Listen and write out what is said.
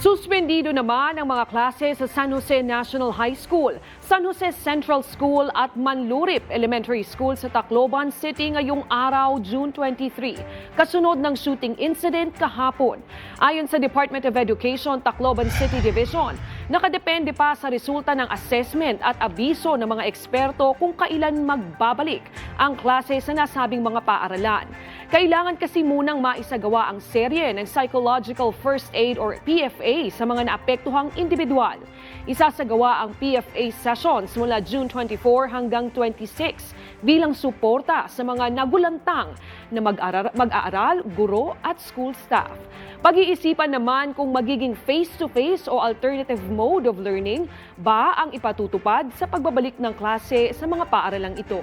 Suspendido naman ang mga klase sa San Jose National High School, San Jose Central School at Manlurip Elementary School sa Tacloban City ngayong araw, June 23, kasunod ng shooting incident kahapon. Ayon sa Department of Education, Tacloban City Division, nakadepende pa sa resulta ng assessment at abiso ng mga eksperto kung kailan magbabalik ang klase sa nasabing mga paaralan. Kailangan kasi munang maisagawa ang serye ng Psychological First Aid or PFA sa mga naapektuhang individual. Isasagawa ang PFA sessions mula June 24 hanggang 26 bilang suporta sa mga nagulantang na mag-aaral, guro at school staff. Pag-iisipan naman kung magiging face-to-face o alternative mode of learning ba ang ipatutupad sa pagbabalik ng klase sa mga paaralang ito.